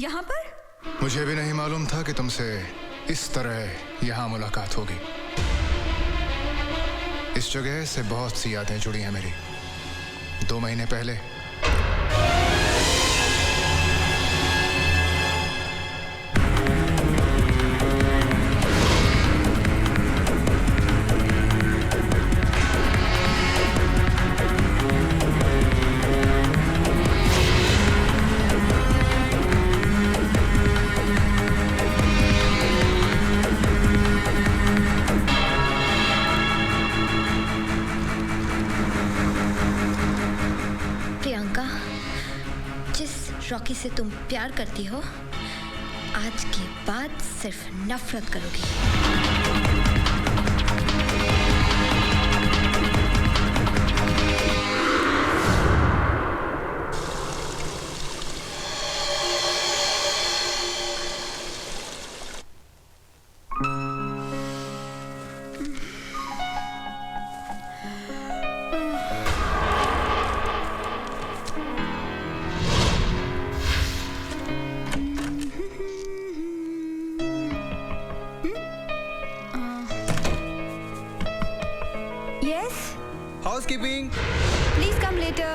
यहाँ पर? मुझे भी नहीं मालूम था कि तुमसे इस तरह यहाँ मुलाकात होगी। इस जगह से बहुत सी यादें जुड़ी हैं मेरी। 2 महीने पहले रॉकी से तुम प्यार करती हो, आज के बाद सिर्फ नफरत करोगी। Housekeeping. Please come later.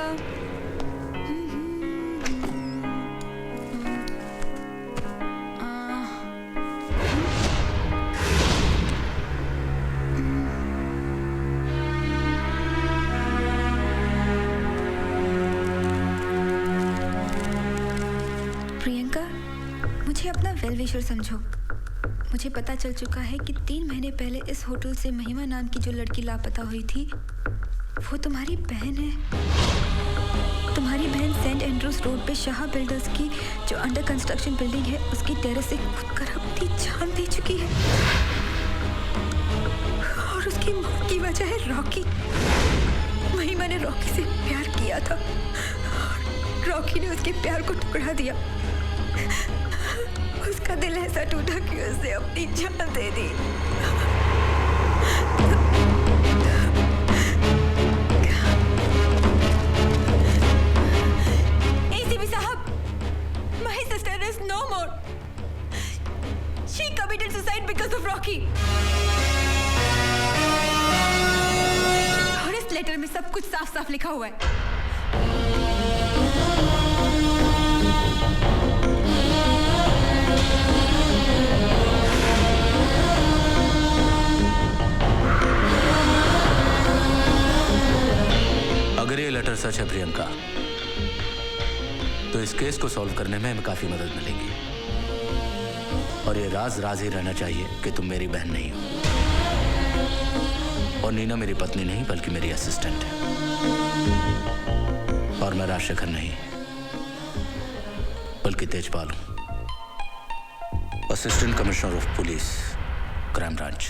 Priyanka, मुझे अपना वेल विशर समझो। मुझे पता चल चुका है कि 3 महीने पहले इस होटल से महिमा नाम की जो लड़की लापता हुई थी, वो तुम्हारी बहन है। तुम्हारी बहन सेंट एंड्रूज रोड पे शाह बिल्डर्स की जो अंडर कंस्ट्रक्शन बिल्डिंग है, उसकी टेरेस से कूदकर अपनी जान दे चुकी है। और उसकी मौत की वजह है रॉकी। महिमा ने रॉकी से प्यार किया था और रॉकी ने उसके प्यार को टुकड़ा दिया। उसका दिल ऐसा टूटा कि उसने अपनी जान दे दी। ACP साहब, my sister is no more. She committed suicide because of Rocky. और इस लेटर में सब कुछ साफ-साफ लिखा हुआ है। अगर ये लेटर सच है प्रियंका, तो इस केस को सॉल्व करने में हमें काफी मदद मिलेगी। और ये राज राज ही रहना चाहिए कि तुम मेरी बहन नहीं हो और नीना मेरी पत्नी नहीं बल्कि मेरी असिस्टेंट है। और मैं राजशेखर नहीं बल्कि तेजपाल हूं, assistant commissioner of police, crime branch.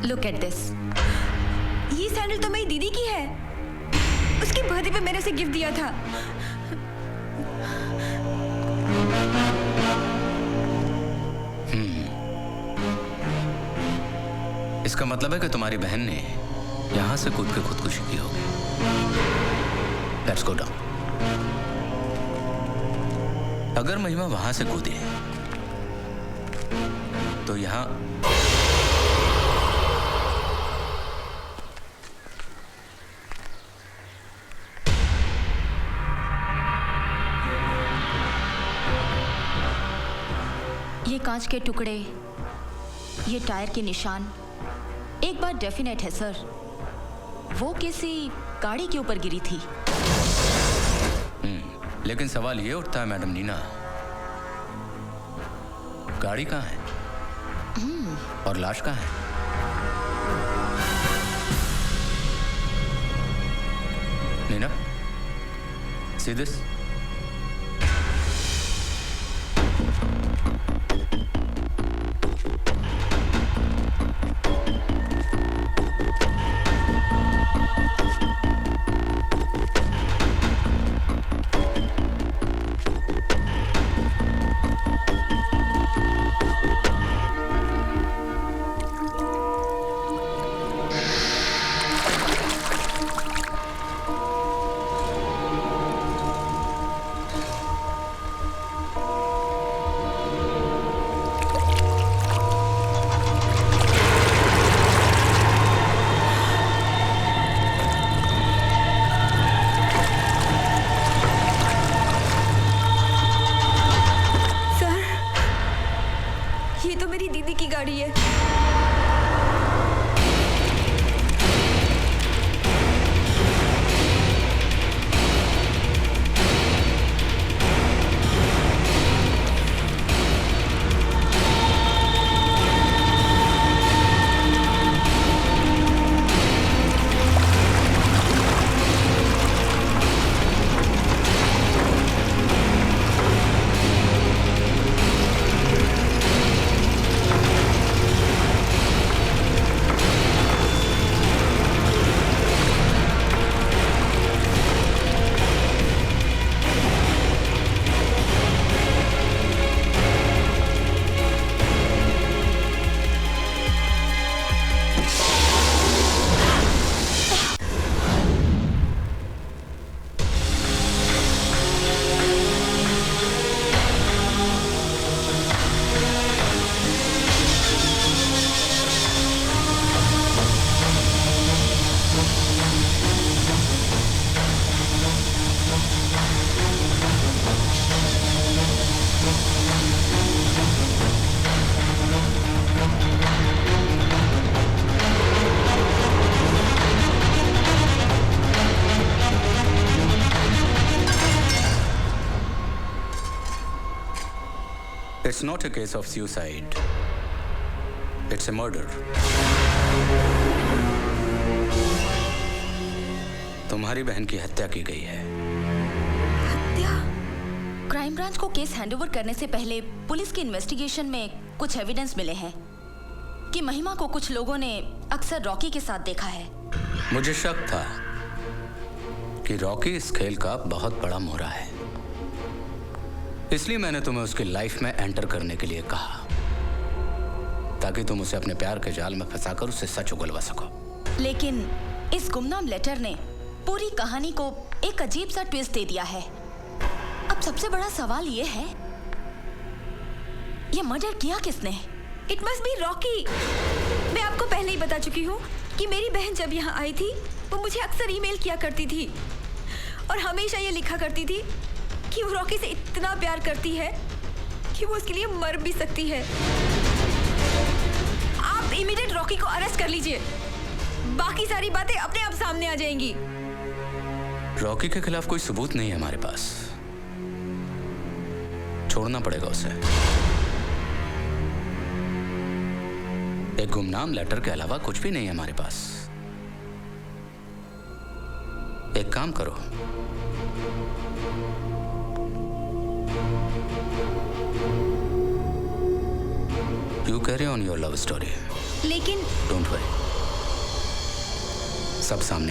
Look at this. ये सैंडल तो मेरी दीदी की है। उसकी बर्थडे पे मैंने उसे गिफ्ट दिया था। इसका मतलब है कि तुम्हारी बहन ने यहां से कूद के खुदकुशी की होगी। Let's go down. अगर महिमा वहां से कूदी तो यहां ये कांच के टुकड़े, ये टायर के निशान एक बात डेफिनेट है सर, वो किसी गाड़ी के ऊपर गिरी थी। लेकिन सवाल ये उठता है मैडम नीना, गाड़ी कहाँ है और लाश कहाँ है? Neena, see this? ये तो मेरी दीदी की गाड़ी है। It's not a case of suicide. It's a murder. तुम्हारी बहन की हत्या की गई है। हत्या? क्राइम ब्रांच को केस हैंडओवर करने से पहले पुलिस की इन्वेस्टिगेशन में कुछ एविडेंस मिले हैं कि महिमा को कुछ लोगों ने अक्सर रॉकी के साथ देखा है। मुझे शक था कि रॉकी इस खेल का बहुत बड़ा मोहरा है, इसलिए मैंने तुम्हें उसकी लाइफ में एंटर करने के लिए कहा, ताकि तुम उसे अपने प्यार के जाल में फंसाकर उससे सच उगलवा सको। लेकिन इस गुमनाम लेटर ने पूरी कहानी को एक अजीब सा ट्विस्ट दे दिया है। अब सबसे बड़ा सवाल ये है, ये मर्डर किया किसने? It must be Rocky. मैं आपको पहले ही बता चुकी हूँ कि मेरी बहन जब यहाँ आई थी वो मुझे अक्सर ईमेल किया करती थी और हमेशा ये लिखा करती थी कि वो रॉकी से इतना प्यार करती है कि वो उसके लिए मर भी सकती है। आप इमीडिएट रॉकी को अरेस्ट कर लीजिए, बाकी सारी बातें अपने आप सामने आ जाएंगी। रॉकी के खिलाफ कोई सबूत नहीं है हमारे पास, छोड़ना पड़ेगा उसे। एक गुमनाम लेटर के अलावा कुछ भी नहीं है हमारे पास। एक काम करो, You carry on your love story. लेकिन Don't worry. सब सामने